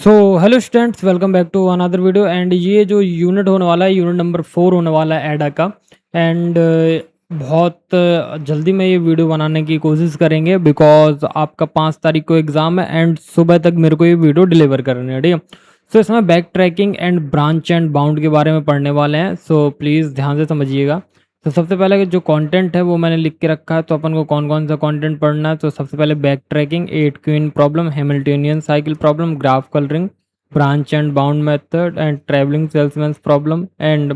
So hello students, welcome back to another video. And ये जो unit होने वाला है, यूनिट नंबर 4 होने वाला है एडा का। एंड बहुत जल्दी में ये वीडियो बनाने की कोशिश करेंगे, बिकॉज आपका 5 तारीख को एग्ज़ाम है एंड सुबह तक मेरे को ये वीडियो डिलीवर करनी है, ठीक है। सो इसमें back tracking and branch and bound के बारे में पढ़ने वाले हैं, सो प्लीज़ ध्यान से समझिएगा। तो सबसे पहले जो कंटेंट है वो मैंने लिख के रखा है, तो अपन को कौन कौन सा कंटेंट पढ़ना है। तो सबसे पहले backtracking, 8 queen problem, Hamiltonian cycle problem, graph colouring, branch and bound method and travelling salesman's problem and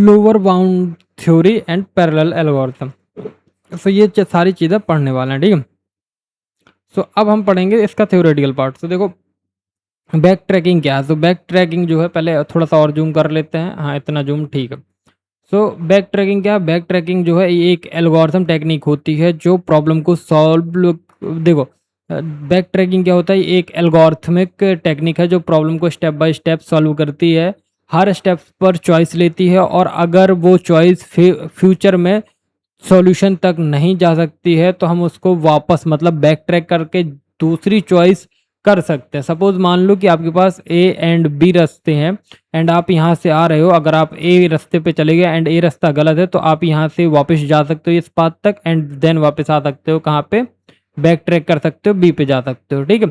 lower bound theory and parallel algorithm. So ये सारी चीज़ें पढ़ने वाले हैं, ठीक है। सो अब हम पढ़ेंगे इसका थ्योरेटिकल पार्ट। तो देखो बैक ट्रैकिंग क्या है। तो बैक ट्रैकिंग जो है, पहले थोड़ा सा और जूम कर लेते हैं। हाँ, इतना जूम ठीक है। सो बैक ट्रैकिंग क्या है। बैक ट्रैकिंग जो है ये एक एल्गोरिथम टेक्निक होती है जो प्रॉब्लम को सॉल्व, देखो बैक ट्रैकिंग क्या होता है, एक एल्गोरिथमिक टेक्निक है जो प्रॉब्लम को स्टेप बाय स्टेप सॉल्व करती है, हर स्टेप पर चॉइस लेती है, और अगर वो चॉइस फ्यूचर में सॉल्यूशन तक नहीं जा सकती है तो हम उसको वापस मतलब बैक ट्रैक करके दूसरी चॉइस कर सकते हैं। सपोज मान लो कि आपके पास ए एंड बी रास्ते हैं एंड आप यहाँ से आ रहे हो। अगर आप ए रास्ते पे चले गए एंड ए रास्ता गलत है तो आप यहाँ से वापस जा सकते हो इस पाथ तक एंड देन वापस आ सकते हो कहाँ पे, बैक ट्रैक कर सकते हो, बी पे जा सकते हो, ठीक है।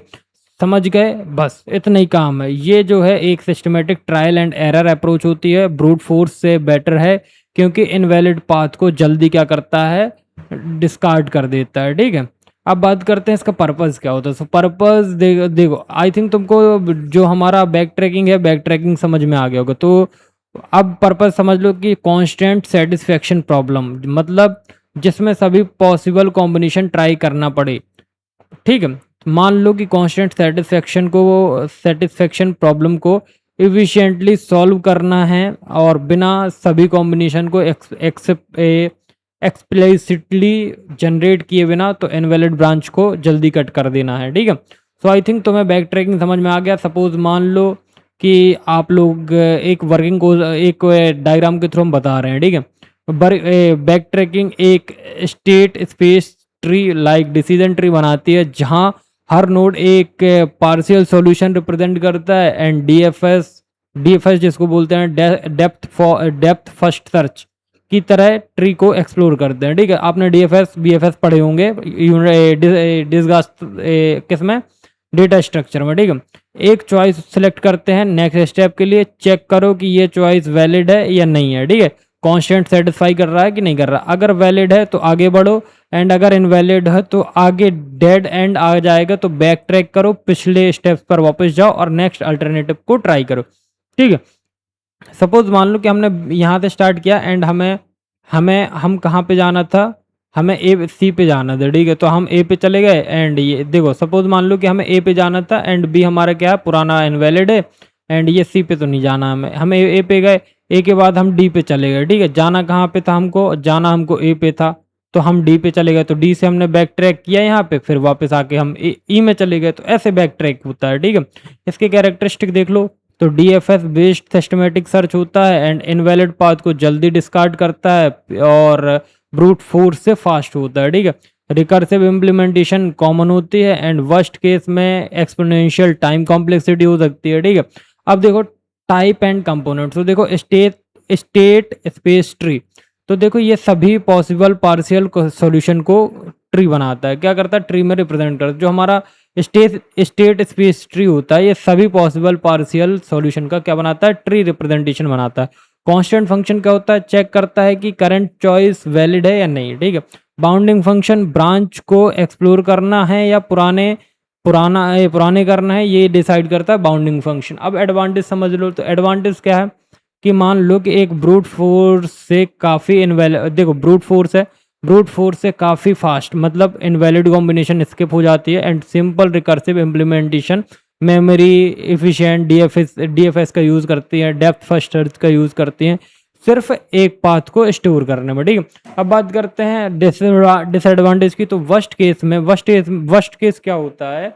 समझ गए, बस इतना ही काम है। ये जो है एक systematic trial and error approach होती है, ब्रूट फोर्स से बेटर है, क्योंकि इनवैलिड पाथ को जल्दी क्या करता है, डिस्कार्ड कर देता है, ठीक है। अब बात करते हैं इसका पर्पस क्या होता है। सो पर्पस देखो आई थिंक तुमको जो हमारा बैक ट्रैकिंग है, बैक ट्रैकिंग समझ में आ गया होगा। तो अब पर्पस समझ लो कि कांस्टेंट सेटिस्फेक्शन प्रॉब्लम, मतलब जिसमें सभी पॉसिबल कॉम्बिनेशन ट्राई करना पड़े, ठीक है। मान लो कि कांस्टेंट सेटिस्फेक्शन प्रॉब्लम को एफिशिएंटली सॉल्व करना है और बिना सभी कॉम्बिनेशन को एक्सप्लिसिटली जनरेट किए बिना, तो इनवैलिड ब्रांच को जल्दी कट कर देना है, ठीक है। सो आई थिंक तुम्हें बैक ट्रैकिंग समझ में आ गया। सपोज मान लो कि आप लोग एक वर्किंग को एक डायग्राम के थ्रू हम बता रहे हैं, ठीक है। बैक ट्रैकिंग एक state space tree like decision tree बनाती है, जहां हर नोड एक पार्शियल सॉल्यूशन रिप्रेजेंट करता है एंड डीएफएस जिसको बोलते हैं डेप्थ फर्स्ट सर्च की तरह ट्री को एक्सप्लोर करते हैं, ठीक है। आपने डीएफएस बीएफएस पढ़े होंगे किसमें, डेटा स्ट्रक्चर में, ठीक है। एक चॉइस सेलेक्ट करते हैं, नेक्स्ट स्टेप के लिए चेक करो कि ये चॉइस वैलिड है या नहीं है, ठीक है। कांस्टेंट सेटिस्फाई कर रहा है कि नहीं कर रहा। अगर वैलिड है तो आगे बढ़ो एंड अगर इनवैलिड है तो आगे डेड एंड आ जाएगा, तो बैक ट्रैक करो, पिछले स्टेप्स पर वापस जाओ और नेक्स्ट अल्टरनेटिव को ट्राई करो, ठीक है। सपोज मान लो कि हमने यहाँ से स्टार्ट किया एंड हमें हमें हम कहाँ पे जाना था, हमें ए सी पे जाना था, ठीक है। तो हम ए पे चले गए एंड ये देखो, सपोज मान लो कि हमें ए पे जाना था एंड बी हमारा क्या है, पुराना इनवैलिड है एंड ये सी पे तो नहीं जाना हमें, हमें ए पे गए। ए के बाद हम डी पे चले गए, ठीक है। जाना कहाँ पे था हमको, जाना हमको ए पे था, तो हम डी पे चले गए, तो डी से हमने बैक ट्रैक किया यहाँ पे, फिर वापस आके हम ई में चले गए। तो ऐसे बैक ट्रैक होता है, ठीक है। इसके कैरेक्टरिस्टिक देख लो। तो डीएफएस बेस्ड सिस्टमेटिक सर्च होता है एंड इनवैलिड पाथ को जल्दी डिस्कार्ड करता है और ब्रूट फोर्स से फास्ट होता है, ठीक है। रिकर्सिव इम्प्लीमेंटेशन कॉमन होती है एंड वर्स्ट केस में एक्सपोनेंशियल टाइम कॉम्प्लेक्सिटी हो सकती है, ठीक है। अब देखो टाइप एंड कंपोनेंट्स। तो देखो स्टेट स्पेस ट्री, तो देखो ये सभी पॉसिबल पार्शियल सॉल्यूशन को ट्री बनाता है। क्या करता है, ट्री में रिप्रेजेंट करता है। जो हमारा स्टेट स्पेस ट्री होता है, ये सभी पॉसिबल पार्शियल सॉल्यूशन का क्या बनाता है, ट्री रिप्रेजेंटेशन बनाता है। कांस्टेंट फंक्शन क्या होता है, चेक करता है कि करंट चॉइस वैलिड है या नहीं, ठीक है। बाउंडिंग फंक्शन ब्रांच को एक्सप्लोर करना है या पुराने करना है, ये डिसाइड करता है बाउंडिंग फंक्शन। अब एडवांटेज समझ लो। तो एडवांटेज क्या है कि मान लो कि एक ब्रूट फोर्स से काफ़ी देखो ब्रूट फोर्स है, ब्रूट फोर्स से काफ़ी फास्ट, मतलब इनवैलिड कॉम्बिनेशन स्किप हो जाती है and simple recursive implementation memory efficient DFS का यूज़ करती है, डेप्थ फर्स्ट सर्च का यूज़ करती हैं सिर्फ एक पाथ को स्टोर करने में, ठीक है। अब बात करते हैं डिसएडवांटेज की। तो वर्स्ट केस क्या होता है,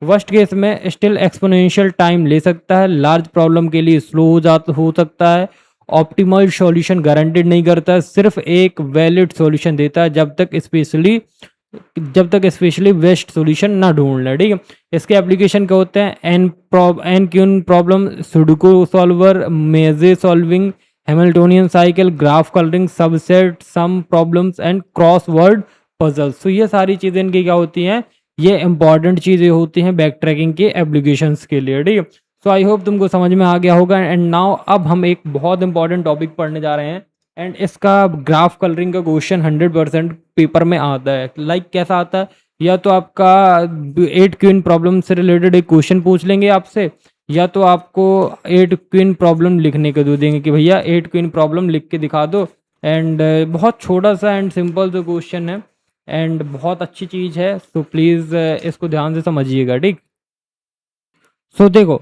वर्स्ट केस में स्टिल एक्सपोनेंशियल टाइम ले सकता है, लार्ज प्रॉब्लम के लिए स्लो हो सकता है, ऑप्टिमल सॉल्यूशन गारंटेड नहीं करता है, सिर्फ एक वैलिड सॉल्यूशन देता है जब तक स्पेशली जब तक स्पेशली बेस्ट सॉल्यूशन ना ढूंढ लें, ठीक है। इसके एप्लीकेशन क्या होते हैं, N queen problem, sudoku solver, maze solving, Hamiltonian cycle, graph colouring, subset, sum problems and crossword puzzles. तो ये सारी चीज़ें इनकी क्या होती हैं, ये इंपॉर्टेंट चीज़ें होती हैं बैक ट्रैकिंग के एप्लीकेशंस के लिए, ठीक है। सो आई होप तुमको समझ में आ गया होगा। एंड नाउ अब हम एक बहुत इंपॉर्टेंट टॉपिक पढ़ने जा रहे हैं, एंड इसका ग्राफ कलरिंग का क्वेश्चन 100% पेपर में आता है। लाइक कैसा आता है, या तो आपका 8 क्वीन प्रॉब्लम से रिलेटेड एक क्वेश्चन पूछ लेंगे आपसे, या तो आपको 8 क्वीन प्रॉब्लम लिखने को दे देंगे कि भैया 8 क्वीन प्रॉब्लम लिख के दिखा दो। एंड बहुत छोटा सा एंड सिंपल जो क्वेश्चन है, एंड बहुत अच्छी चीज़ है। सो प्लीज़ इसको ध्यान से समझिएगा, ठीक। सो देखो,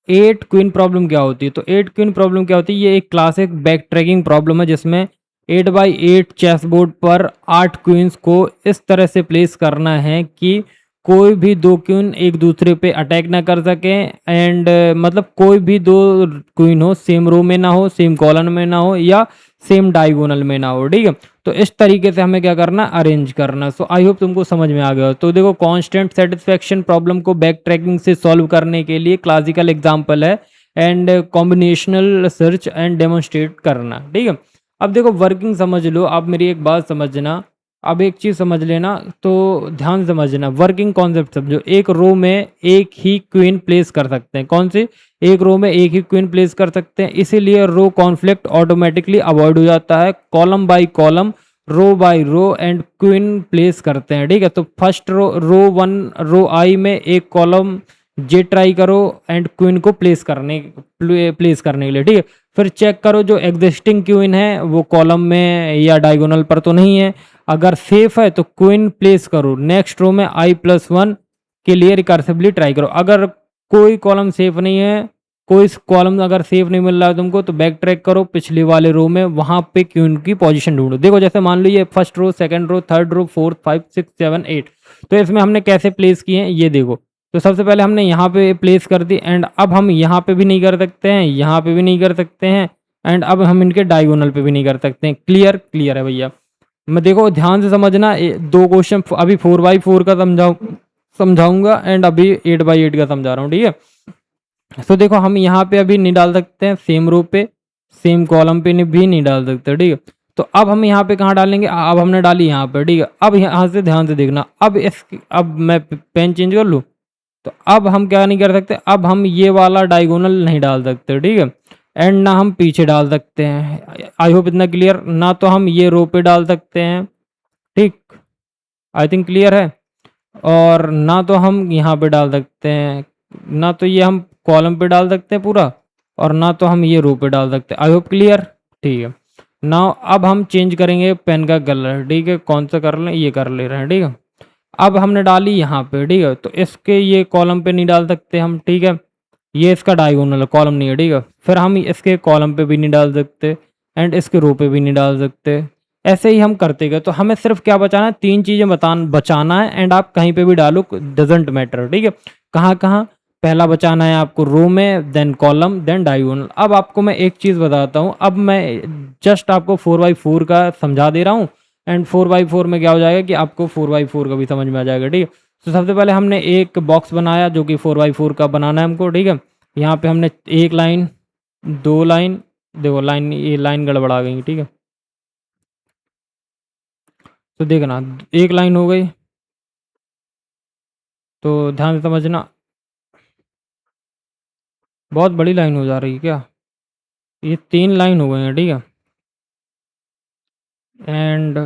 एट क्वीन प्रॉब्लम क्या होती है, तो 8 क्वीन प्रॉब्लम क्या होती है, ये एक क्लासिक बैक ट्रैकिंग प्रॉब्लम है जिसमें 8x8 चेस बोर्ड पर 8 क्वींस को इस तरह से प्लेस करना है कि कोई भी 2 क्वीन एक दूसरे पे अटैक ना कर सकें। एंड मतलब कोई भी 2 क्वीन हो सेम रो में ना हो, सेम कॉलम में ना हो, या सेम डायगोनल में ना हो, ठीक है। तो इस तरीके से हमें क्या करना, अरेंज करना। सो आई होप तुमको समझ में आ गया। तो देखो, कांस्टेंट सेटिस्फेक्शन प्रॉब्लम को बैक ट्रैकिंग से सॉल्व करने के लिए क्लासिकल एग्जांपल है and combinational search and demonstrate करना, ठीक है। अब देखो वर्किंग समझ लो, आप मेरी एक बात समझना, अब एक चीज़ समझ लेना, तो ध्यान से समझना, वर्किंग कॉन्सेप्ट समझो। एक रो में एक ही क्वीन प्लेस कर सकते हैं, कौन सी, एक रो में एक ही क्वीन प्लेस कर सकते हैं, इसीलिए रो कॉन्फ्लिक्ट ऑटोमेटिकली अवॉइड हो जाता है। Column by column, row by row and queen place करते हैं, ठीक है। तो फर्स्ट रो 1 रो आई में एक कॉलम जे ट्राई करो एंड क्वीन को प्लेस करने के लिए, ठीक है। फिर चेक करो जो एग्जिस्टिंग क्वीन है वो कॉलम में या डायगोनल पर तो नहीं है। अगर सेफ है तो क्वीन प्लेस करो नेक्स्ट रो में i+1 के लिए रिकर्सिवली ट्राई करो। अगर कोई कॉलम सेफ नहीं है, कोई कॉलम अगर सेफ नहीं मिल रहा है तुमको, तो बैक ट्रैक करो पिछले वाले रो में, वहां पे क्वीन की पोजीशन ढूंढो। देखो जैसे मान लो ये first row, second row, third row, 4, 5, 6, 7, 8, तो इसमें हमने कैसे प्लेस किए हैं ये देखो। तो सबसे पहले हमने यहाँ पे प्लेस कर दी, एंड अब हम यहाँ पे भी नहीं कर सकते हैं, यहाँ पे भी नहीं कर सकते हैं, एंड अब हम इनके डायगोनल पे भी नहीं कर सकते हैं। क्लियर क्लियर है भैया। मैं देखो ध्यान से समझना, 2 क्वेश्चन अभी 4x4 का समझाऊंगा एंड अभी 8x8 का समझा रहा हूँ, ठीक है। तो देखो हम यहाँ पे अभी नहीं डाल सकते हैं, सेम रो पे सेम कॉलम पे भी नहीं डाल सकते, ठीक है। तो अब हम यहाँ पे कहाँ डालेंगे, अब हमने डाली यहाँ पे, ठीक है। अब यहाँ से ध्यान से देखना, अब मैं पेन चेंज कर लूँ, तो अब हम क्या नहीं कर सकते, अब हम ये वाला डायगोनल नहीं डाल सकते, ठीक है। एंड ना हम पीछे डाल सकते हैं। आई होप इतना क्लियर। ना तो हम ये रो पे डाल सकते हैं, ठीक, आई थिंक क्लियर है। और ना तो हम यहाँ पे डाल सकते हैं, ना तो ये हम कॉलम पे डाल सकते हैं पूरा, और ना तो हम ये रो पे डाल सकते हैं। आई होप क्लियर, ठीक है। नाउ अब हम चेंज करेंगे पेन का कलर, ठीक है। कौन सा कर लें, ये कर ले रहे हैं, ठीक है। अब हमने डाली यहाँ पे, ठीक है। तो इसके ये कॉलम पे नहीं डाल सकते हम, ठीक है। ये इसका डायगोनल है, कॉलम नहीं है, ठीक है। फिर हम इसके कॉलम पे भी नहीं डाल सकते एंड इसके रो पे भी नहीं डाल सकते। ऐसे ही हम करते गए, तो हमें सिर्फ क्या बचाना है, 3 चीज़ें बचाना है, एंड आप कहीं पे भी डालो, डजेंट मैटर, ठीक है। कहाँ कहाँ, पहला बचाना है आपको रो में, देन कॉलम, देन डायगोनल। अब आपको मैं एक चीज़ बताता हूँ, अब मैं जस्ट आपको 4x4 का समझा दे रहा हूँ, एंड 4x4 में क्या हो जाएगा कि आपको 4x4 का भी समझ में आ जाएगा, ठीक है। तो सबसे पहले हमने एक बॉक्स बनाया जो कि 4x4 का बनाना है हमको, ठीक है। यहाँ पे हमने 1 लाइन, 2 लाइन, देखो लाइन, ये लाइन गड़बड़ा गई, ठीक है। तो देखना 1 लाइन हो गई, तो ध्यान से समझना, बहुत बड़ी लाइन हो जा रही है क्या, ये 3 लाइन हो गई हैं, ठीक है। एंड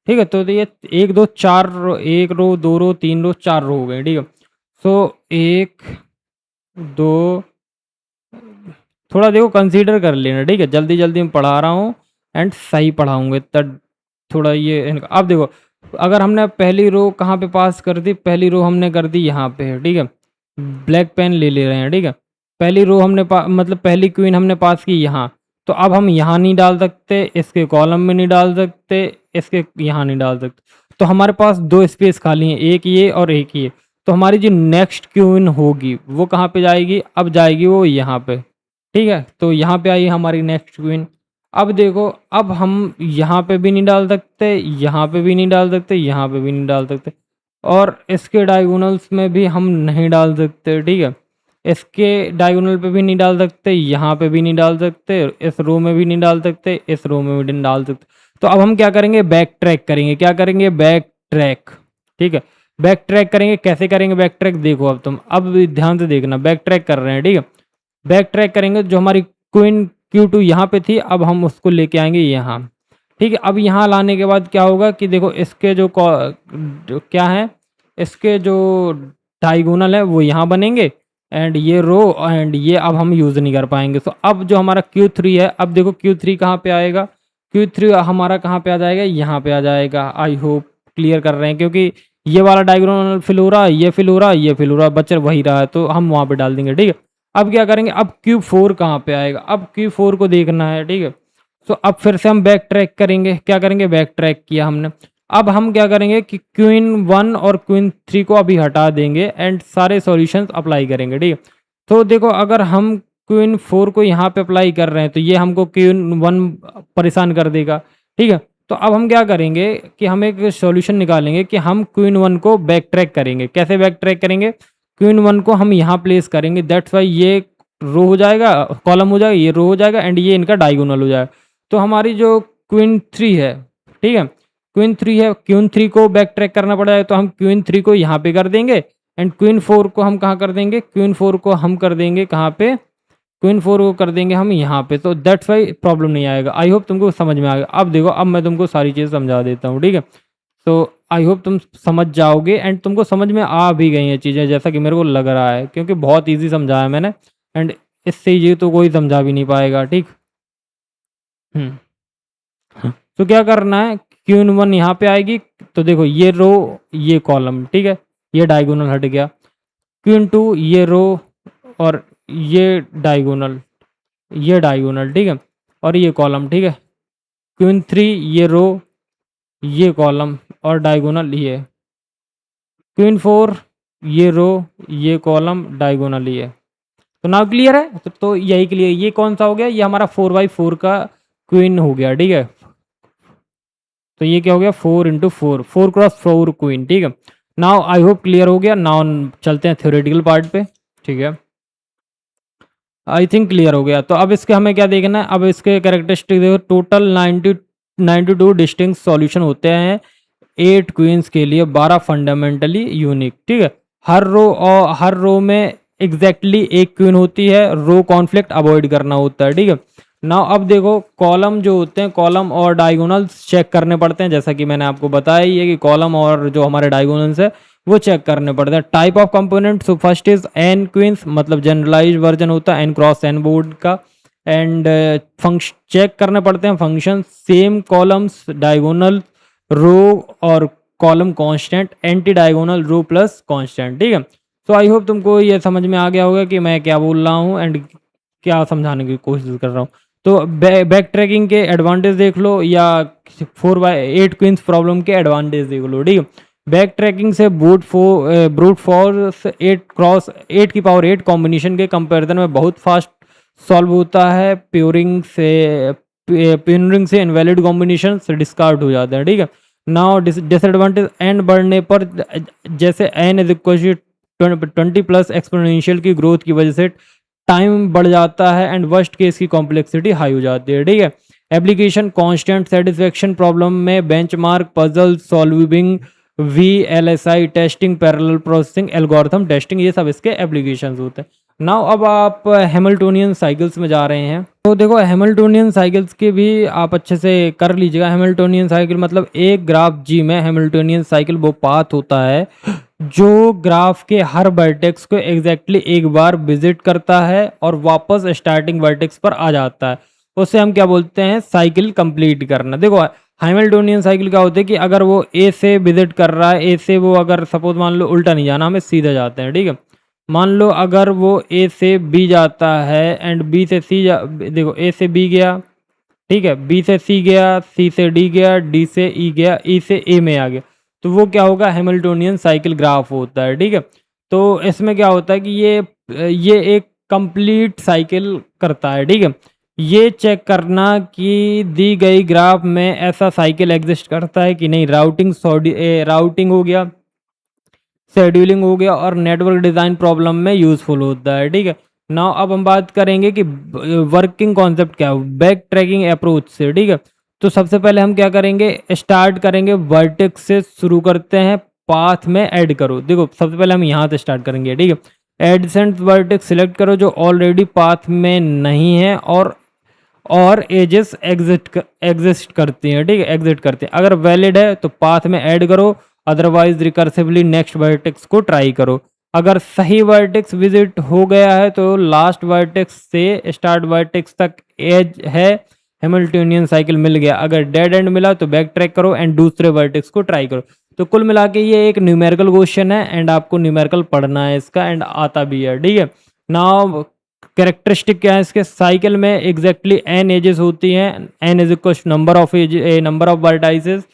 ठीक है, तो ये 1 2 4 1 रो, 2 रो, 3 रो, 4 रो हो गए, ठीक है। सो 1 2, थोड़ा देखो कंसीडर कर लेना, ठीक है। जल्दी जल्दी में पढ़ा रहा हूँ एंड सही पढ़ाऊँगे, तब थोड़ा ये अब देखो, अगर हमने पहली रो कहाँ पे पास कर दी, पहली रो हमने कर दी यहाँ पे, ठीक है। ब्लैक पेन ले रहे हैं, ठीक है। पहली रो हमने मतलब पहली क्वीन हमने पास की यहाँ, तो अब हम यहाँ नहीं डाल सकते, इसके कॉलम में नहीं डाल सकते, इसके यहाँ नहीं डाल सकते। तो हमारे पास 2 स्पेस खाली हैं, एक ये और एक ये। तो हमारी जो नेक्स्ट क्वीन होगी वो कहाँ पे जाएगी, अब जाएगी वो यहाँ पे, ठीक है, तो यहाँ पे आई हमारी नेक्स्ट क्वीन। अब देखो, अब हम यहाँ पे भी नहीं डाल सकते, यहाँ पे भी नहीं डाल सकते, यहाँ पे भी नहीं डाल सकते, और इसके डायगोनल्स में भी हम नहीं डाल सकते। ठीक है, इसके डायगोनल पे भी नहीं डाल सकते, यहाँ पे भी नहीं डाल सकते, इस रो में भी नहीं डाल सकते, इस रो में भी नहीं डाल सकते। तो अब हम क्या करेंगे, बैक ट्रैक करेंगे। क्या करेंगे, बैक ट्रैक। ठीक है, बैक ट्रैक करेंगे। कैसे करेंगे बैक ट्रैक, देखो अब तुम अब ध्यान से देखना, बैक ट्रैक कर रहे हैं। ठीक है, बैक ट्रैक करेंगे, जो हमारी क्वीन Q2 यहाँ पे थी, अब हम उसको लेके आएंगे यहाँ। ठीक है, अब यहाँ लाने के बाद क्या होगा कि देखो इसके जो क्या है, इसके जो डायगोनल है वो यहाँ बनेंगे, एंड ये रो एंड ये अब हम यूज़ नहीं कर पाएंगे। तो अब जो हमारा Q3 है, अब देखो Q3 कहाँ पे आएगा, Q3 हमारा कहाँ पे आ जाएगा, यहाँ पे आ जाएगा। आई होप क्लियर कर रहे हैं, क्योंकि ये वाला डायगोनल फिल हो रहा है, ये फिल हो रहा है, ये फिल हो रहा है, बच वही रहा है, तो हम वहाँ पे डाल देंगे। ठीक है, अब क्या करेंगे, अब Q4 कहाँ पे आएगा, अब Q4 को देखना है। ठीक है, तो अब फिर से हम बैक ट्रैक करेंगे। क्या करेंगे, बैक ट्रैक किया हमने। अब हम क्या करेंगे कि क्वीन 1 और क्वीन 3 को अभी हटा देंगे एंड सारे सॉल्यूशंस अप्लाई करेंगे। ठीक है, तो देखो अगर हम क्वीन 4 को यहाँ पे अप्लाई कर रहे हैं तो ये हमको क्वीन 1 परेशान कर देगा। ठीक है, तो अब हम क्या करेंगे कि हम एक सॉल्यूशन निकालेंगे कि हम क्वीन 1 को बैक ट्रैक करेंगे। कैसे बैक ट्रैक करेंगे, क्वीन 1 को हम यहाँ प्लेस करेंगे, दैट्स वाई ये रो हो जाएगा, कॉलम हो जाएगा, ये रो हो जाएगा, एंड ये इनका डायगोनल हो जाएगा। तो हमारी जो क्वीन 3 है, ठीक है, क्वीन 3 है, क्वीन 3 को बैक ट्रैक करना पड़ा है, तो हम क्वीन 3 को यहाँ पे कर देंगे, एंड क्वीन 4 को हम कहाँ कर देंगे, क्वीन 4 को हम कर देंगे कहाँ पे, क्वीन 4 को कर देंगे हम यहाँ पे। तो दैट्स वाई प्रॉब्लम नहीं आएगा। आई होप तुमको समझ में आ गया। अब देखो, अब मैं तुमको सारी चीज़ समझा देता हूँ। ठीक है, तो आई होप तुम समझ जाओगे, एंड तुमको समझ में आ भी गई हैं चीज़ें, जैसा कि मेरे को लग रहा है, क्योंकि बहुत ईजी समझाया मैंने, एंड इससे ईजी तो कोई समझा भी नहीं पाएगा। ठीक। तो क्या करना है, क्वीन 1 यहाँ पे आएगी, तो देखो ये रो, ये कॉलम, ठीक है, ये डायगोनल हट गया। क्वीन 2 ये रो और ये डायगोनल, ये डायगोनल, ठीक है, और ये कॉलम। ठीक है, क्वीन 3 ये रो, ये कॉलम और डायगोनल ये। क्वीन 4 ये रो, ये कॉलम, डायगोनल ये। तो नाउ क्लियर है, तो यही क्लियर, ये कौन सा हो गया, ये हमारा 4x4 का क्वीन हो गया। ठीक है, तो ये क्या हो गया, 4x4, 4x4 क्वीन। ठीक है, नाउ आई होप क्लियर हो गया। नाउ चलते हैं थ्योरेटिकल पार्ट पे। ठीक है, आई थिंक क्लियर हो गया। तो अब इसके हमें क्या देखना है, अब इसके कैरेक्टरिस्टिक देखो, टोटल 92 डिस्टिंक्ट सॉल्यूशन होते हैं 8 क्वींस के लिए, 12 फंडामेंटली यूनिक। ठीक है, हर रो में एग्जैक्टली एक क्वीन होती है, रो कॉन्फ्लिक्ट अवॉइड करना होता है। ठीक है, नाउ अब देखो, कॉलम जो होते हैं, कॉलम और डायगोनल्स चेक करने पड़ते हैं, जैसा कि मैंने आपको बताया ही है कि कॉलम और जो हमारे डायगोनल्स है वो चेक करने पड़ते हैं। Type of component, so first is N queens, मतलब जनरलाइज वर्जन होता है एन क्रॉस एन बोर्ड का, एंड फंक्शन चेक करने पड़ते हैं function, same columns, diagonal, row और column constant, anti diagonal row plus constant. ठीक है, तो आई होप तुमको ये समझ में आ गया होगा कि मैं क्या बोल रहा हूँ एंड क्या समझाने की कोशिश कर रहा हूँ। तो बैक ट्रैकिंग के एडवांटेज देख लो, या 4x8 क्वींस प्रॉब्लम के एडवांटेज देख लो। ठीक है, बैक ट्रैकिंग से ब्रूट फोर्स 8 कॉम्बिनेशन के कंपैरिजन में बहुत फास्ट सॉल्व होता है। प्योरिंग से इनवैलिड कॉम्बिनेशन डिस्कार्ड हो जाते हैं। ठीक है, नाउ डिसएडवांटेज, एन बढ़ने पर, जैसे N is equal 20 plus exponential की ग्रोथ की वजह से टाइम बढ़ जाता है, एंड वर्स्ट केस की कॉम्प्लेक्सिटी हाई हो जाती है। ठीक है, एप्लीकेशन कांस्टेंट सेटिस्फेक्शन प्रॉब्लम में benchmark, puzzle solving, VLSI testing, parallel processing, algorithm testing, ये सब इसके एप्लीकेशंस होते हैं। नाउ अब आप हैमिल्टोनियन साइकिल्स में जा रहे हैं, तो देखो हैमिल्टोनियन साइकिल्स के भी आप अच्छे से कर लीजिएगा। हैमिल्टोनियन साइकिल मतलब एक ग्राफ जी में हैमिल्टोनियन साइकिल वो पाथ होता है जो ग्राफ के हर वर्टेक्स को एग्जैक्टली एक बार विजिट करता है और वापस स्टार्टिंग वर्टेक्स पर आ जाता है। उसे हम क्या बोलते हैं, साइकिल कंप्लीट करना। देखो हैमिल्टोनियन साइकिल क्या होता है कि अगर वो ए से विजिट कर रहा है, ए से वो अगर सपोज मान लो उल्टा नहीं जाना, हमें सीधे जाते हैं। ठीक है, मान लो अगर वो ए से बी जाता है एंड बी से सी देखो ए से बी गया, ठीक है, बी से सी गया, सी से डी गया, डी से ई गया, ई से ए में आ गया, तो वो क्या होगा, हैमिल्टोनियन साइकिल ग्राफ होता है। ठीक है, तो इसमें क्या होता है कि ये एक कंप्लीट साइकिल करता है, ठीक है। ये चेक करना कि दी गई ग्राफ में ऐसा साइकिल एग्जिस्ट करता है कि नहीं। राउटिंग हो गया, शेड्यूलिंग हो गया और नेटवर्क डिज़ाइन प्रॉब्लम में यूज़फुल होता है, ठीक है। नाउ अब हम बात करेंगे कि वर्किंग कॉन्सेप्ट क्या है बैक ट्रैकिंग अप्रोच से, ठीक है। तो सबसे पहले हम क्या करेंगे, स्टार्ट करेंगे वर्टेक्स से शुरू करते हैं, पाथ में ऐड करो। देखो सबसे पहले हम यहाँ से स्टार्ट करेंगे, ठीक है। एडसेंट वर्टेक्स सिलेक्ट करो जो ऑलरेडी पाथ में नहीं है और एजेस एग्जिस्ट करती हैं, ठीक है, एग्जिट करते हैं। अगर वैलिड है तो पाथ में ऐड करो, अदरवाइज रिकर्सिवली नेक्स्ट वर्टेक्स को ट्राई करो। अगर सही वर्टेक्स विजिट हो गया है तो लास्ट वर्टेक्स से स्टार्ट वर्टेक्स तक एज है, हैमिल्टोनियन साइकिल मिल गया। अगर डेड एंड मिला तो बैक ट्रैक करो एंड दूसरे वर्टेक्स को ट्राई करो। तो कुल मिला के ये एक न्यूमेरिकल क्वेश्चन है एंड आपको न्यूमेरिकल पढ़ना है इसका एंड आता भी है, ठीक है। नाउ कैरेक्टरिस्टिक क्या है इसके, साइकिल में एग्जैक्टली एन एजेस होती हैं, N is equal number of edge number of vertices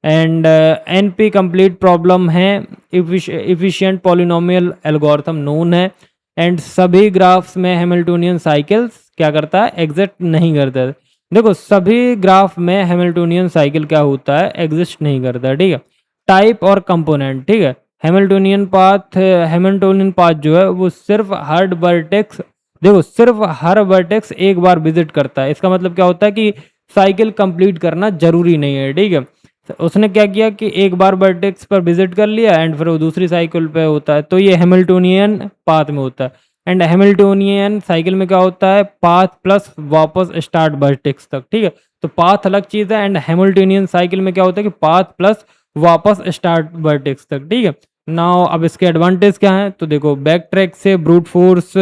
and NP complete problem है, इफिशिएंट पॉलिनोमियल एल्गोरिथम नोन है एंड सभी ग्राफ्स में हैमिल्टोनियन साइकिल्स क्या करता है, एग्जिस्ट नहीं करता है। देखो सभी ग्राफ में हैमिल्टोनियन साइकिल क्या होता है, एग्जिस्ट नहीं करता है, ठीक है। टाइप और कंपोनेंट, ठीक है। हैमिल्टोनियन पाथ जो है वो सिर्फ हर वर्टेक्स, देखो सिर्फ हर वर्टेक्स एक बार विजिट करता है। इसका मतलब क्या होता है कि साइकिल कंप्लीट करना जरूरी नहीं है, ठीक है। उसने क्या किया कि एक बार वर्टेक्स पर विजिट कर लिया एंड फिर वो दूसरी साइकिल पे होता है, तो ये हैमिल्टोनियन पाथ में होता है। एंड हैमिल्टोनियन साइकिल में क्या होता है, पाथ प्लस वापस स्टार्ट वर्टेक्स तक, ठीक है। तो पाथ अलग चीज़ है एंड हैमिल्टोनियन साइकिल में क्या होता है कि पाथ प्लस वापस स्टार्ट वर्टेक्स तक, ठीक है। नाउ अब इसके एडवांटेज क्या है, तो देखो बैक ट्रैक से ब्रूट फोर्स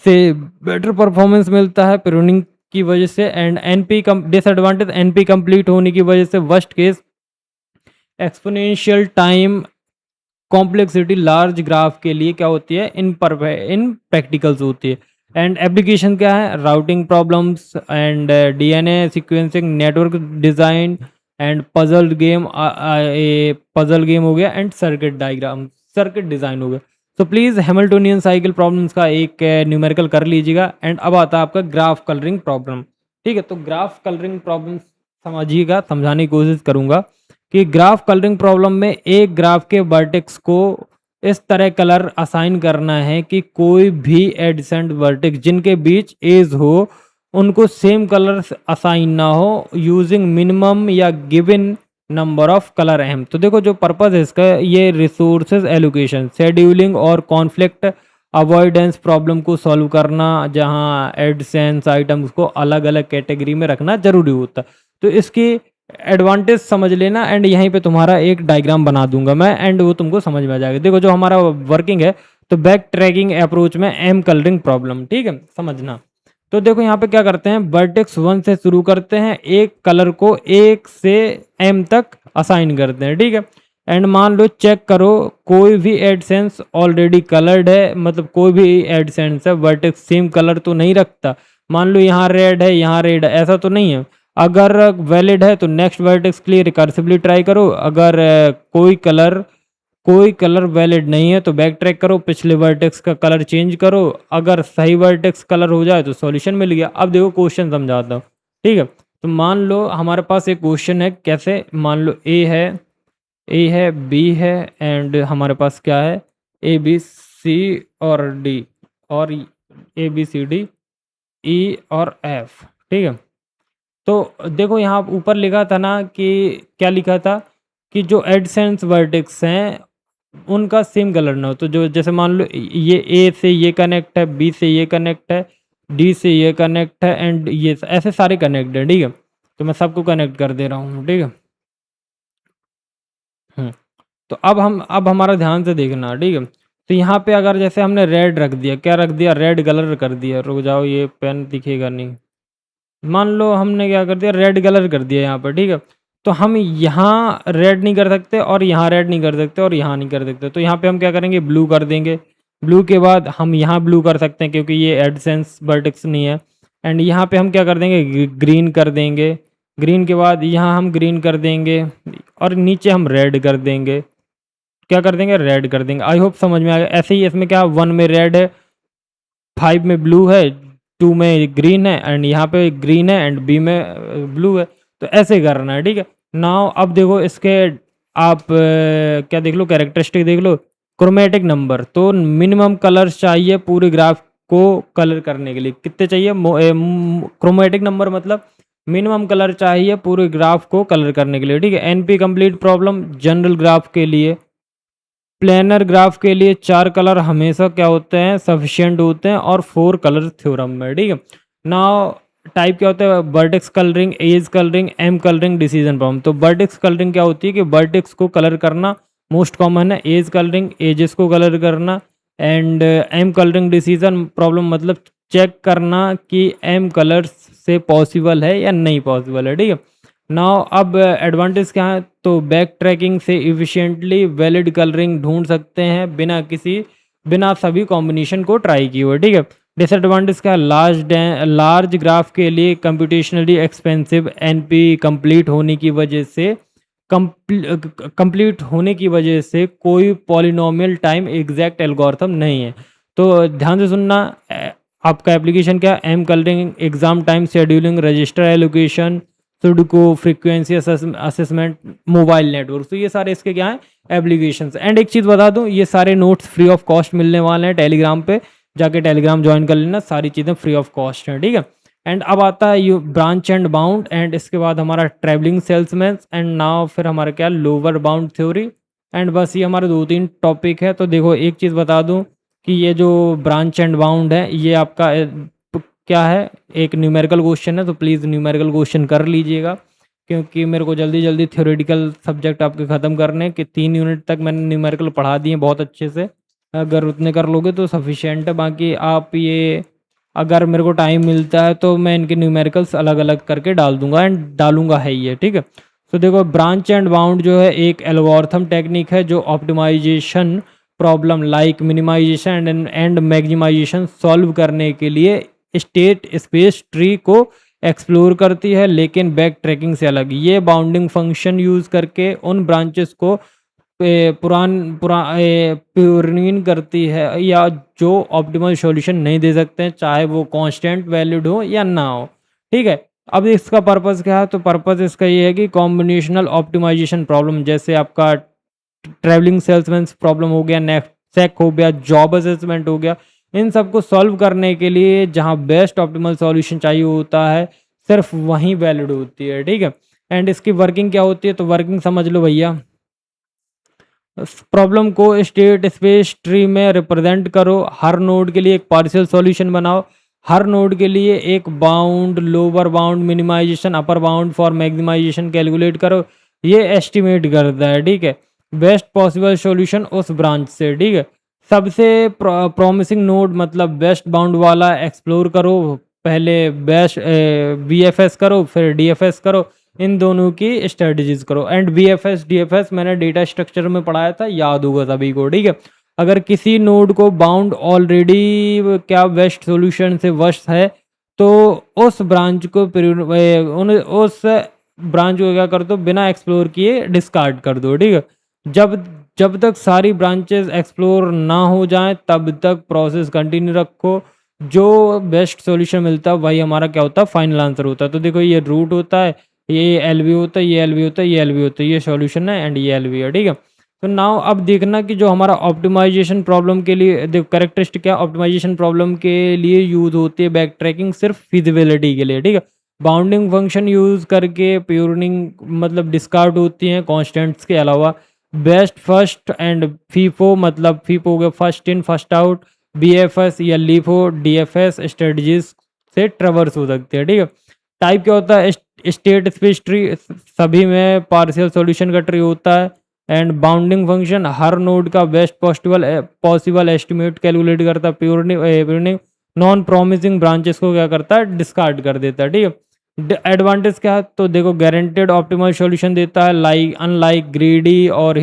से बेटर परफॉर्मेंस मिलता है प्रूनिंग की वजह से and NP disadvantage, NP complete होने की वजह से worst case exponential time complexity large graph के लिए क्या होती है, इन प्रैक्टिकल्स होती है। एंड एप्लीकेशन क्या है, routing problems and DNA sequencing, network design and puzzle game हो गया and circuit diagram, circuit design हो गया। तो प्लीज़ हैमिल्टोनियन साइकिल प्रॉब्लम्स का एक न्यूमेरिकल कर लीजिएगा एंड अब आता है आपका ग्राफ कलरिंग प्रॉब्लम, ठीक है। तो ग्राफ कलरिंग प्रॉब्लम समझिएगा, समझाने की कोशिश करूंगा कि ग्राफ कलरिंग प्रॉब्लम में एक ग्राफ के वर्टेक्स को इस तरह कलर असाइन करना है कि कोई भी एडजेसेंट वर्टेक्स जिनके बीच एज हो उनको सेम कलर असाइन ना हो यूजिंग मिनिमम या गिवन नंबर ऑफ कलर अहम। तो देखो जो पर्पस है इसका, ये रिसोर्सेज एलोकेशन, शेड्यूलिंग और कॉन्फ्लिक्ट अवॉइडेंस प्रॉब्लम को सॉल्व करना, जहां एडसेंस आइटम्स को अलग अलग कैटेगरी में रखना जरूरी होता है। तो इसकी एडवांटेज समझ लेना एंड यहीं पे तुम्हारा एक डायग्राम बना दूंगा मैं एंड वो तुमको समझ में आ जाएगा। देखो जो हमारा वर्किंग है, तो बैक ट्रैकिंग अप्रोच में एम कलरिंग प्रॉब्लम, ठीक है, समझना। तो देखो यहाँ पे क्या करते हैं, वर्टेक्स 1 से शुरू करते हैं, एक कलर को 1 से m तक असाइन करते हैं, ठीक है। एंड मान लो चेक करो कोई भी एडसेंस ऑलरेडी कलर्ड है, मतलब कोई भी एडसेंस है वर्टेक्स सेम कलर तो नहीं रखता। मान लो यहाँ रेड है, यहाँ रेड है, ऐसा तो नहीं है। अगर वैलिड है तो नेक्स्ट वर्टेक्स के लिए रिकर्सिवली ट्राई करो। अगर कोई कलर वैलिड नहीं है तो बैक ट्रैक करो, पिछले वर्टेक्स का कलर चेंज करो। अगर सही वर्टेक्स कलर हो जाए तो सॉल्यूशन मिल गया। अब देखो क्वेश्चन समझाता हूँ, ठीक है। तो मान लो हमारे पास एक क्वेश्चन है, कैसे, मान लो ए है बी है एंड हमारे पास क्या है, ए बी सी और डी, और A B C D E और एफ, ठीक है। तो देखो यहाँ ऊपर लिखा था ना कि क्या लिखा था कि जो एडसेंस वर्टेक्स हैं उनका सेम कलर ना हो। तो जो जैसे मान लो ये ए से ये कनेक्ट है, बी से ये कनेक्ट है, डी से ये कनेक्ट है एंड ये ऐसे सारे कनेक्ट है, ठीक है। तो मैं सबको कनेक्ट कर दे रहा हूँ, ठीक है। तो अब हमारा ध्यान से देखना, ठीक है। तो यहाँ पे अगर जैसे हमने रेड रख दिया, क्या रख दिया, रेड कलर कर दिया, रुक जाओ ये पेन दिखेगा नहीं, मान लो हमने क्या कर दिया, रेड कलर कर दिया यहाँ पर, ठीक है। तो हम यहाँ रेड नहीं कर सकते और यहाँ रेड नहीं कर सकते और यहाँ नहीं कर सकते, तो यहाँ पे हम क्या करेंगे, ब्लू कर देंगे। ब्लू के बाद हम यहाँ ब्लू कर सकते हैं क्योंकि ये एडसेंस वर्टेक्स नहीं है। एंड यहाँ पे हम क्या कर देंगे, ग्रीन कर देंगे। ग्रीन के बाद यहाँ हम ग्रीन कर देंगे और नीचे हम रेड कर देंगे। क्या कर देंगे, रेड कर देंगे। आई होप समझ में आ गया। ऐसे ही इसमें क्या 1 में रेड है, 5 में ब्लू है, 2 में ग्रीन है एंड यहाँ पे ग्रीन है एंड बी में ब्लू है। तो ऐसे करना है, ठीक है। नाउ अब देखो इसके आप क्या देख लो, कैरेक्टरिस्टिक देख लो। क्रोमेटिक नंबर, तो मिनिमम कलर्स चाहिए पूरे ग्राफ को कलर करने के लिए। कितने चाहिए? क्रोमेटिक नंबर मतलब मिनिमम कलर चाहिए पूरे ग्राफ को कलर करने के लिए, ठीक है। NP complete problem general graph के लिए। प्लेनर ग्राफ के लिए 4 कलर हमेशा क्या होते हैं? सफिशिएंट होते हैं और 4 कलर थ्योरम में, ठीक है। नाउ टाइप क्या होता है? Vertex coloring, edge coloring, M coloring, decision problem. तो वर्टेक्स कलरिंग क्या होती है कि वर्टेक्स को कलर करना मोस्ट कॉमन है। एज कलरिंग, एजेस को कलर करना। And M coloring decision problem मतलब चेक करना कि एम कलर से पॉसिबल है या नहीं पॉसिबल है, ठीक है। नाउ अब एडवांटेज क्या है? तो बैक ट्रैकिंग से इफिशिएंटली वैलिड कलरिंग ढूंढ सकते हैं बिना सभी कॉम्बिनेशन को ट्राई किए हुए, ठीक है। डिसएडवांटेज क्या है? लार्ज ग्राफ के लिए कंप्यूटेशनली एक्सपेंसिव, एनपी कंप्लीट होने की वजह से कोई पॉलिनोमियल टाइम एग्जैक्ट एल्गोरिथम नहीं है। तो ध्यान से सुनना। आपका एप्लीकेशन क्या? M coloring, exam time scheduling, register allocation, sudoku, frequency assessment, mobile network. तो ये सारे इसके क्या हैं? एप्लीकेशंस। एंड एक चीज़ बता दूं, ये सारे नोट्स फ्री ऑफ कॉस्ट मिलने वाले हैं टेलीग्राम पे। जाके टेलीग्राम ज्वाइन कर लेना, सारी चीज़ें फ्री ऑफ कॉस्ट हैं, ठीक है। एंड अब आता है you branch and bound, and इसके बाद हमारा ट्रैवलिंग सेल्समैन, एंड नाउ फिर हमारा क्या? Lower bound theory. एंड बस ये हमारे 2-3 टॉपिक है। तो देखो एक चीज़ बता दूं कि ये जो ब्रांच एंड बाउंड है ये आपका क्या है? एक न्यूमेरिकल क्वेश्चन है, तो प्लीज़ न्यूमेरिकल क्वेश्चन कर लीजिएगा, क्योंकि मेरे को जल्दी जल्दी थ्योरेटिकल सब्जेक्ट आपके ख़त्म करने कि 3 यूनिट तक मैंने न्यूमेरिकल पढ़ा दिए बहुत अच्छे से। अगर उतने कर लोगे तो सफिशिएंट है। बाकी आप ये अगर मेरे को टाइम मिलता है तो मैं इनके न्यूमेरिकल्स अलग अलग करके डाल दूंगा, एंड डालूंगा है ये, ठीक है। तो देखो ब्रांच एंड बाउंड जो है एक एल्गोरिथम टेक्निक है जो optimization problem like minimization and maximization solve करने के लिए स्टेट स्पेस ट्री को एक्सप्लोर करती है, लेकिन बैक ट्रैकिंग से अलग। ये बाउंडिंग फंक्शन यूज़ करके उन ब्रांचेस को प्यूरिन करती है या जो ऑप्टिमल सॉल्यूशन नहीं दे सकते हैं, चाहे वो कांस्टेंट वैलिड हो या ना हो, ठीक है। अब इसका पर्पस क्या है? तो पर्पस इसका ये है कि कॉम्बिनेशनल ऑप्टिमाइजेशन प्रॉब्लम, जैसे आपका ट्रैवलिंग सेल्समैन प्रॉब्लम हो गया, नेक्सेक हो गया, जॉब असेसमेंट हो गया, इन सबको सॉल्व करने के लिए जहां बेस्ट ऑप्टिमल सॉल्यूशन चाहिए होता है सिर्फ वहीं वैलिड होती है, ठीक है। एंड इसकी वर्किंग क्या होती है? तो वर्किंग समझ लो भैया। प्रॉब्लम को स्टेट स्पेस ट्री में रिप्रेजेंट करो, हर नोड के लिए एक पार्शियल सॉल्यूशन बनाओ, हर नोड के लिए एक bound, lower bound, minimization, upper bound for maximization calculate करो। ये एस्टिमेट करता है, ठीक है, बेस्ट पॉसिबल सॉल्यूशन उस ब्रांच से, ठीक है। सबसे प्रॉमिसिंग नोड मतलब बेस्ट बाउंड वाला एक्सप्लोर करो। पहले बेस्ट बीएफएस करो, फिर डीएफएस करो, इन दोनों की स्ट्रेटजीज करो। एंड बीएफएस डीएफएस मैंने डेटा स्ट्रक्चर में पढ़ाया था, याद होगा सभी को, ठीक है। अगर किसी नोड को बाउंड ऑलरेडी क्या बेस्ट सॉल्यूशन से वर्स्ट है, तो उस ब्रांच को उस ब्रांच को क्या कर दो? बिना एक्सप्लोर किए डिस्कार्ड कर दो, ठीक है। जब जब तक सारी ब्रांचेस एक्सप्लोर ना हो जाएं तब तक प्रोसेस कंटिन्यू रखो। जो बेस्ट सॉल्यूशन मिलता है वही हमारा क्या होता है? फाइनल आंसर होता है। तो देखो ये रूट होता है, ये एलवी होता है, ये एलवी होता है, ये एलवी होता है, ये सॉल्यूशन है एंड ये एलवी है, ठीक है। तो नाउ अब देखना कि जो हमारा ऑप्टिमाइजेशन प्रॉब्लम के लिए देखो कैरेक्टरिस्टिक क्या ऑप्टिमाइजेशन प्रॉब्लम के लिए यूज होती है बैक ट्रैकिंग सिर्फ फिजिबिलिटी के लिए, ठीक है। बाउंडिंग फंक्शन यूज करके प्यूरिंग मतलब डिस्कार्ड होती हैं कॉन्स्टेंट्स के अलावा। बेस्ट फर्स्ट एंड फीफो मतलब फीफो हो गया first in first out, BFS या लीफो डीएफएस स्ट्रेटजीज से ट्रेवर्स हो सकते हैं, ठीक है। टाइप क्या होता है? स्टेट स्पेस ट्री, सभी में पार्शियल सॉल्यूशन का ट्री होता है। And bounding function her node का बेस्ट पॉसिबल एस्टिमेट कैलकुलेट करता है। प्यूरिंग नॉन प्रॉमिसिंग ब्रांचेस को क्या करता है? डिस्कार्ड कर देता है, ठीक है। एडवांटेज क्या है? तो देखो गारंटेड ऑप्टिमल सॉल्यूशन देता है, लाइक अनलाइक ग्रीडी और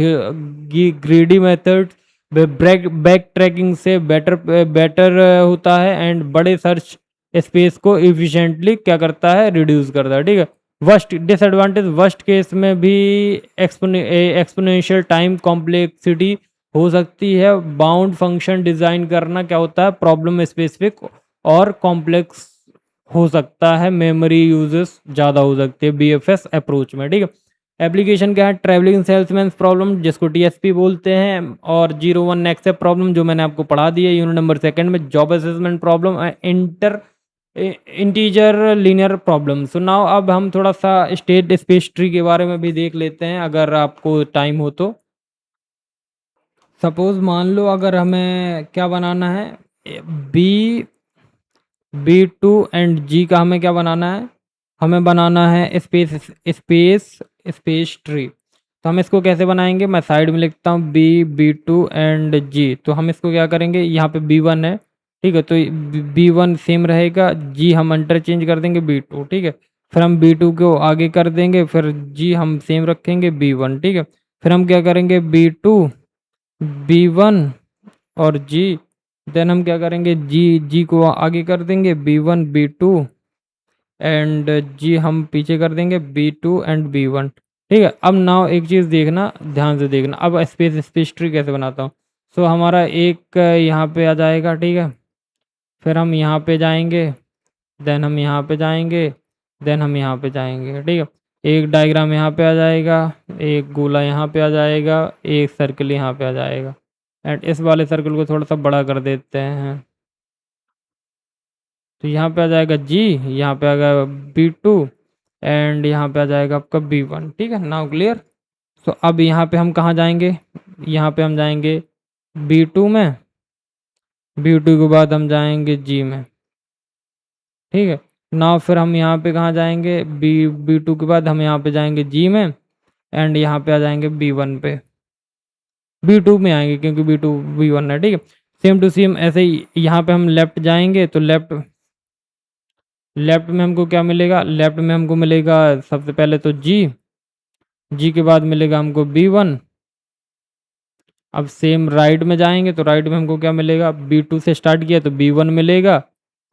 ग्रीडी मेथड बैक ट्रैकिंग से बेटर होता है। एंड बड़े सर्च स्पेस को इफिशिएंटली क्या करता है? रिड्यूस करता है, ठीक है। वर्स्ट डिसएडवांटेज, वर्स्ट केस में भी एक्सपोनेंशियल टाइम कॉम्प्लेक्सिटी हो सकती है। बाउंड फंक्शन डिज़ाइन करना क्या होता है, प्रॉब्लम स्पेसिफिक और कॉम्प्लेक्स हो सकता है, मेमोरी यूजेस ज़्यादा हो सकती है बीएफएस अप्रोच में, ठीक है। एप्लीकेशन क्या है, ट्रैवलिंग सेल्समैन प्रॉब्लम जिसको टीएसपी बोलते हैं, और 01 नेक्स्ट प्रॉब्लम जो मैंने आपको पढ़ा दी है यूनिट नंबर 2 में, job assessment problem, integer linear problem. So now अब हम थोड़ा सा स्टेट स्पेस ट्री के बारे में भी देख लेते हैं अगर आपको टाइम हो तो। सपोज मान लो अगर हमें क्या बनाना है, बी B2 एंड जी का हमें क्या बनाना है, हमें बनाना है स्पेस स्पेस स्पेस ट्री। तो हम इसको कैसे बनाएंगे, मैं साइड में लिखता हूँ B2 एंड जी। तो हम इसको क्या करेंगे, यहाँ पे B1 है, ठीक है, तो B1 सेम रहेगा, जी हम इंटरचेंज कर देंगे B2, ठीक है। फिर हम B2 को आगे कर देंगे, फिर जी हम सेम रखेंगे B1, ठीक है। फिर हम क्या करेंगे, B2 B1 और जी, देन हम क्या करेंगे, जी को आगे कर देंगे B1 B2 एंड जी हम पीछे कर देंगे B2 एंड B1, ठीक है। अब नाउ एक चीज़ देखना, ध्यान से देखना, अब स्पेस ट्री कैसे बनाता हूँ। सो हमारा एक यहाँ पे आ जाएगा, ठीक है। फिर हम यहाँ पे जाएंगे, देन हम यहाँ पे जाएंगे, देन हम यहाँ पे जाएंगे, ठीक है। एक डायग्राम यहाँ पे आ जाएगा, एक गोला यहाँ पे आ जाएगा, एक सर्कल यहाँ पे आ जाएगा, एंड इस वाले सर्कल को थोड़ा सा बड़ा कर देते हैं। तो यहाँ पे आ जाएगा जी, यहाँ पे आ गया B2 एंड यहाँ पे आ जाएगा आपका B1, ठीक है। Now clear. तो अब यहाँ पे हम कहाँ जाएंगे, यहाँ पे हम जाएंगे B2 में, B2 के बाद हम जाएंगे जी में, ठीक है। नाउ फिर हम यहाँ पे कहाँ जाएंगे, B2 के बाद हम यहाँ पे जाएंगे जी में, एंड यहाँ पे आ जाएंगे B1 पे, B2 में आएंगे क्योंकि B2 B1 है, ठीक है। सेम टू सेम ऐसे ही यहाँ पे हम लेफ्ट जाएंगे, तो लेफ्ट में हमको क्या मिलेगा, लेफ्ट में हमको मिलेगा सबसे पहले तो जी के बाद मिलेगा हमको B1। अब सेम राइट में जाएंगे तो राइट में हमको क्या मिलेगा, B2 से स्टार्ट किया तो B1 मिलेगा,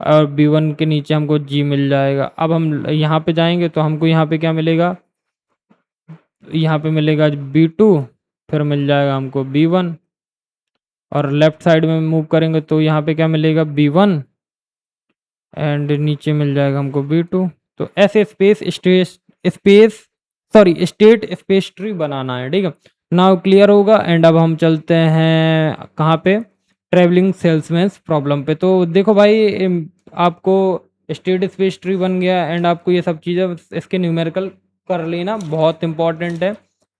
और B1 के नीचे हमको जी मिल जाएगा। अब हम यहाँ पे जाएंगे तो हमको यहाँ पे क्या मिलेगा, यहाँ पे मिलेगा B2, फिर मिल जाएगा हमको B1, और लेफ्ट साइड में मूव करेंगे तो यहाँ पे क्या मिलेगा, B1 एंड नीचे मिल जाएगा हमको B2। तो ऐसे स्टेट स्पेस ट्री बनाना है, ठीक है। नाउ क्लियर होगा। एंड अब हम चलते हैं कहाँ पे, ट्रेवलिंग सेल्समैन प्रॉब्लम पे। तो देखो भाई आपको स्टेट स्पेस ट्री बन गया, एंड आपको ये सब चीज़ें इसके न्यूमेरिकल कर लेना बहुत इंपॉर्टेंट है।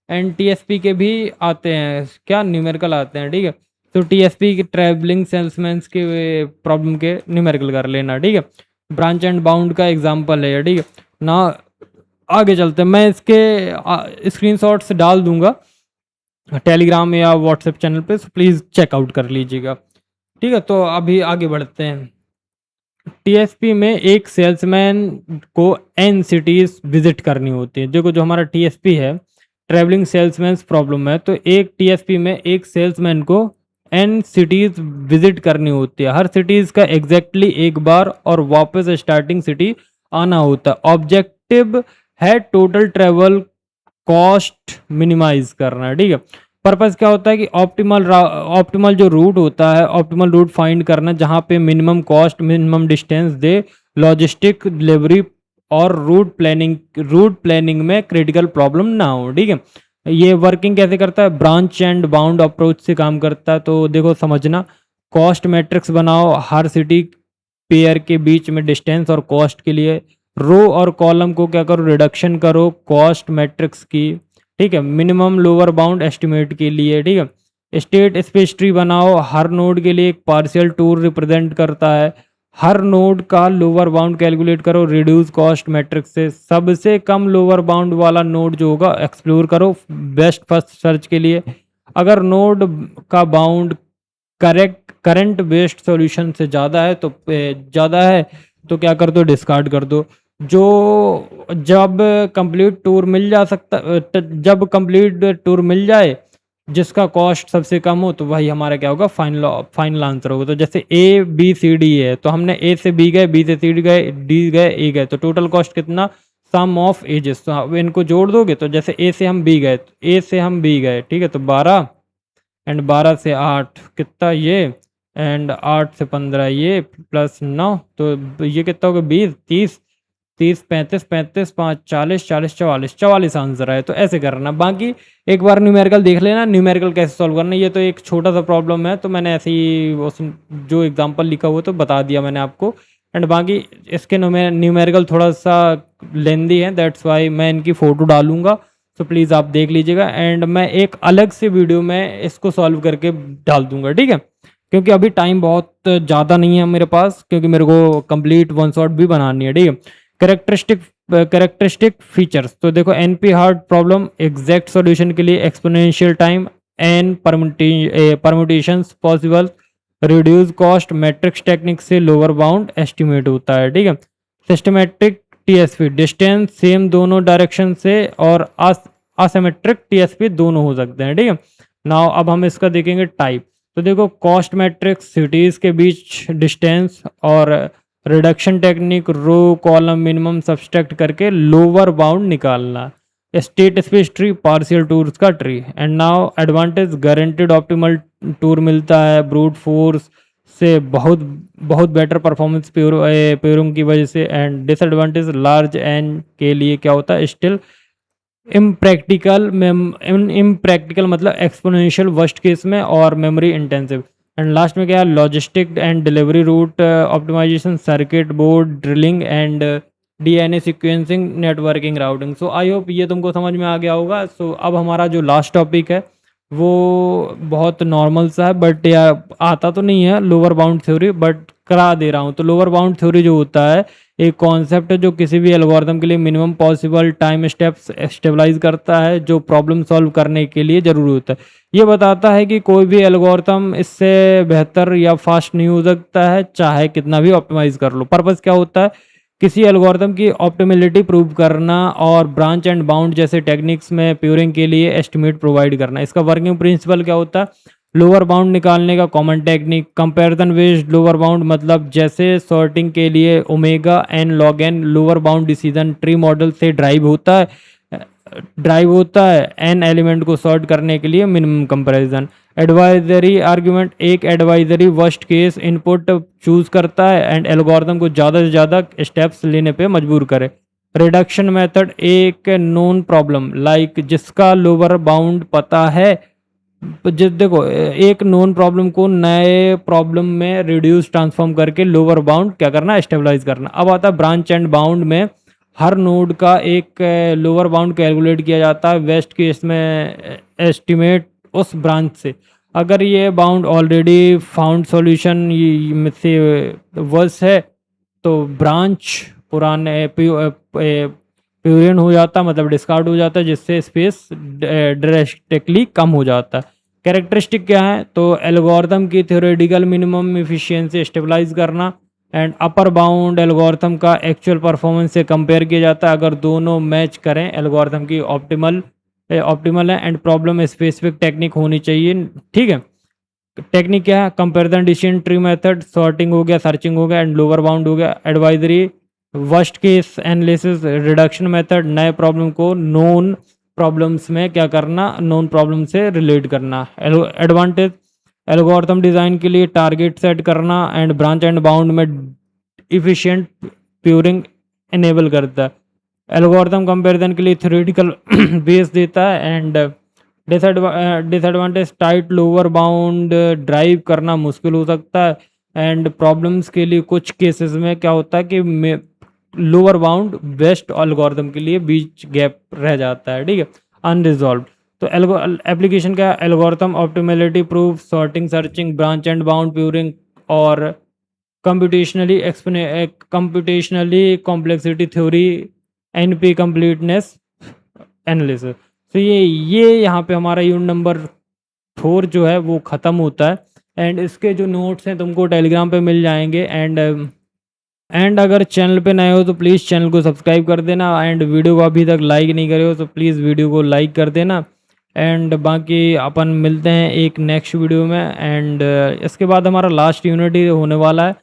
एंड टीएसपी के भी आते हैं, क्या न्यूमेरिकल आते हैं, ठीक है। तो टीएसपी के ट्रैवलिंग सेल्समैन के प्रॉब्लम के न्यूमेरिकल कर लेना, ठीक है। ब्रांच एंड बाउंड का एग्जांपल है, ठीक है ना। आगे चलते हैं, मैं इसके स्क्रीनशॉट्स डाल दूंगा टेलीग्राम या व्हाट्सएप चैनल पे, प्लीज़ चेकआउट कर लीजिएगा, ठीक है। तो अभी आगे बढ़ते हैं। टीएसपी में एक सेल्समैन को एन सिटीज़ विजिट करनी होती है। देखो जो हमारा टीएसपी है, ट्रैवलिंग सेल्समैन प्रॉब्लम है, तो एक टीएसपी में एक सेल्समैन को एन सिटीज़ विजिट करनी होती है। हर सिटीज़ का एग्जैक्टली एक बार और वापस स्टार्टिंग सिटी आना होता है। ऑब्जेक्टिव है टोटल ट्रैवल कॉस्ट मिनिमाइज करना, ठीक है। पर्पस क्या होता है कि ऑप्टिमल जो रूट होता है, ऑप्टिमल रूट फाइंड करना जहाँ पे मिनिमम कॉस्ट मिनिमम डिस्टेंस दे, लॉजिस्टिक डिलीवरी और रूट प्लानिंग में क्रिटिकल प्रॉब्लम ना हो, ठीक है। ये वर्किंग कैसे करता है, ब्रांच एंड बाउंड अप्रोच से काम करता है। तो देखो समझना, कॉस्ट मैट्रिक्स बनाओ हर सिटी पेयर के बीच में डिस्टेंस और कॉस्ट के लिए, रो और कॉलम को क्या करो, रिडक्शन करो कॉस्ट मैट्रिक्स की, ठीक है, मिनिमम लोअर बाउंड एस्टिमेट के लिए, ठीक है। स्टेट स्पेस ट्री बनाओ, हर नोड के लिए एक पार्शियल टूर रिप्रेजेंट करता है, हर नोड का लोअर बाउंड कैलकुलेट करो रिड्यूस कॉस्ट मैट्रिक्स से, सबसे कम लोअर बाउंड वाला नोड जो होगा एक्सप्लोर करो बेस्ट फर्स्ट सर्च के लिए। अगर नोड का बाउंड करंट बेस्ड सॉल्यूशन से ज़्यादा है तो क्या कर दो, डिस्कार्ड कर दो। जब कंप्लीट टूर मिल जाए जिसका कॉस्ट सबसे कम हो, तो वही हमारा क्या होगा, फाइनल आंसर होगा। तो जैसे ए बी सी डी है, तो हमने ए से बी गए, बी से सी गए, डी गए, ए गए, तो टोटल कॉस्ट कितना, सम ऑफ एजेस। तो इनको जोड़ दोगे तो जैसे ए से हम बी गए, ठीक है, तो 12 एंड 12 से 8 कितना ये, एंड 8 से 15 ये, प्लस 9 तो ये कितना हो गया 20, 30, 30, 35, 35, 5, 40, 40, 44, 44 आंसर है। तो ऐसे करना। बाकी एक बार न्यूमेरिकल देख लेना, न्यूमेरिकल कैसे सॉल्व करना। ये तो एक छोटा सा प्रॉब्लम है, तो मैंने ऐसे ही उस जो एग्जांपल लिखा हुआ तो बता दिया मैंने आपको। एंड बाकी इसके न्यूमेरिकल थोड़ा सा लेंदी है, दैट्स वाई मैं इनकी फ़ोटो डालूंगा, तो प्लीज़ आप देख लीजिएगा। एंड मैं एक अलग से वीडियो में इसको सॉल्व करके डाल दूंगा, ठीक है, क्योंकि अभी टाइम बहुत ज़्यादा नहीं है मेरे पास, क्योंकि मेरे को कंप्लीट वन शॉट भी बनानी है, ठीक है। कैरेक्टरिस्टिक फीचर्स, तो देखो NP hard problem exact solution के लिए exponential time, N permutations possible, reduce cost, matrix technique से लोअर बाउंड एस्टिमेट होता है, ठीक है। सिस्टमेट्रिक टीएसपी, डिस्टेंस सेम दोनों डायरेक्शन से और असिमेट्रिक टीएसपी दोनों हो सकते हैं, ठीक है। नाउ अब हम इसका देखेंगे टाइप। तो देखो कॉस्ट मैट्रिक्स सिटीज़ के बीच डिस्टेंस, और reduction technique row column minimum subtract करके लोअर बाउंड निकालना, state space tree partial tours का tree. And now advantage, guaranteed optimal tour मिलता है ब्रूट फोर्स से, बहुत बहुत बेटर परफॉर्मेंस प्योरिंग की वजह से। एंड डिसएडवांटेज, लार्ज एन के लिए क्या होता है स्टिल इम्प्रैक्टिकल मतलब एक्सपोनेंशियल वर्स्ट केस में, और मेमोरी इंटेंसिव। एंड लास्ट में क्या है, logistic and delivery route optimization, circuit board drilling and DNA sequencing, networking routing. So I hope ये तुमको समझ में आ गया होगा। सो अब हमारा जो लास्ट टॉपिक है वो बहुत नॉर्मल सा है, बट या आता तो नहीं है लोअर बाउंड थ्योरी, बट करा दे रहा हूँ। तो लोअर बाउंड थ्योरी जो होता है एक कॉन्सेप्ट है जो किसी भी एल्गोरिथम के लिए minimum possible time steps stabilize करता है, जो प्रॉब्लम सॉल्व करने के लिए ज़रूरी होता है। ये बताता है कि कोई भी एल्गोरिथम इससे बेहतर या फास्ट नहीं हो सकता है, चाहे कितना भी ऑप्टिमाइज कर लो। पर्पस क्या होता है, किसी एल्गोरिथम की ऑप्टिमिलिटी प्रूव करना, और ब्रांच एंड बाउंड जैसे टेक्निक्स में प्यूरिंग के लिए एस्टिमेट प्रोवाइड करना। इसका वर्किंग प्रिंसिपल क्या होता है, लोअर बाउंड निकालने का common technique, comparison based lower bound, मतलब जैसे सॉर्टिंग के लिए omega N log N lower bound decision tree model से ड्राइव होता है एन एलिमेंट को सॉर्ट करने के लिए मिनिमम कंपैरिजन। एडवाइजरी आर्ग्यूमेंट, एक advisory worst case input choose करता है एंड एल्गोरिथम को ज़्यादा से ज़्यादा स्टेप्स लेने पे मजबूर करे। रिडक्शन मेथड, एक नोन प्रॉब्लम लाइक जिसका लोअर बाउंड पता है, जिस देखो एक नोन प्रॉब्लम को नए प्रॉब्लम में रिड्यूस ट्रांसफॉर्म करके लोअर बाउंड क्या करना, स्टेबलाइज करना। अब आता है ब्रांच एंड बाउंड में, हर नोड का एक लोअर बाउंड कैलकुलेट किया जाता है वेस्ट केस में एस्टिमेट उस ब्रांच से। अगर ये बाउंड ऑलरेडी फाउंड सॉल्यूशन में से वर्स है तो ब्रांच पुराने प्यूरियन हो जाता, मतलब डिस्कार्ड हो जाता है, जिससे स्पेस ड्रेस्टिकली कम हो जाता है। कैरेक्टरिस्टिक क्या है, तो एल्गोरिथम की थ्योरेटिकल मिनिमम एफिशिएंसी स्टेबलाइज करना, एंड अपर बाउंड एल्गोरिथम का एक्चुअल परफॉर्मेंस से कंपेयर किया जाता है। अगर दोनों मैच करें एल्गोरिथम की ऑप्टिमल है, एंड प्रॉब्लम स्पेसिफिक टेक्निक होनी चाहिए, ठीक है। टेक्निक क्या है, comparison decision tree method, sorting हो गया, सर्चिंग हो गया, एंड लोअर बाउंड हो गया। Advisory worst case analysis, reduction method, नए प्रॉब्लम को नोन प्रॉब्लम्स में क्या करना, नोन प्रॉब्लम से रिलेट करना। एडवांटेज, एल्गोरिथम डिज़ाइन के लिए टारगेट सेट करना, एंड ब्रांच एंड बाउंड में इफिशिएंट प्यूरिंग इनेबल करता है। एल्गोरिथम कंपैरिजन के लिए थ्योरेटिकल बेस देता है। And disadvantage, tight lower bound drive करना मुश्किल हो सकता है, एंड प्रॉब्लम्स के लिए कुछ केसेस में क्या होता है कि लोअर बाउंड बेस्ट एल्गोरिथम के लिए बीच गैप रह जाता है, ठीक है, अनरिजॉल्व। तो एप्लीकेशन क्या है, algorithm optimality proof, sorting, searching, branch and bound pruning, और computationally complexity theory, NP completeness analysis. तो ये यहाँ पे हमारा यूनिट नंबर 4 जो है वो ख़त्म होता है। एंड इसके जो नोट्स हैं तुमको टेलीग्राम पे मिल जाएंगे। एंड अगर चैनल पे नए हो तो प्लीज़ चैनल को सब्सक्राइब कर देना, एंड वीडियो को अभी तक लाइक नहीं करे हो तो प्लीज़ वीडियो को लाइक कर देना। एंड बाकी अपन मिलते हैं एक नेक्स्ट वीडियो में। एंड इसके बाद हमारा लास्ट यूनिट ही होने वाला है,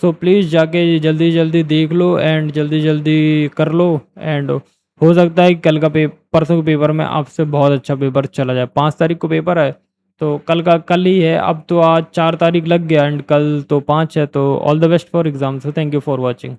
सो प्लीज़ जाके जल्दी जल्दी देख लो एंड जल्दी जल्दी कर लो। एंड हो सकता है कि कल का परसों के पेपर में आपसे बहुत अच्छा पेपर चला जाए। 5 तारीख को पेपर है तो कल का कल ही है, अब तो आज 4 तारीख लग गया एंड कल तो 5 है, तो all the best for exam. So thank you for watching.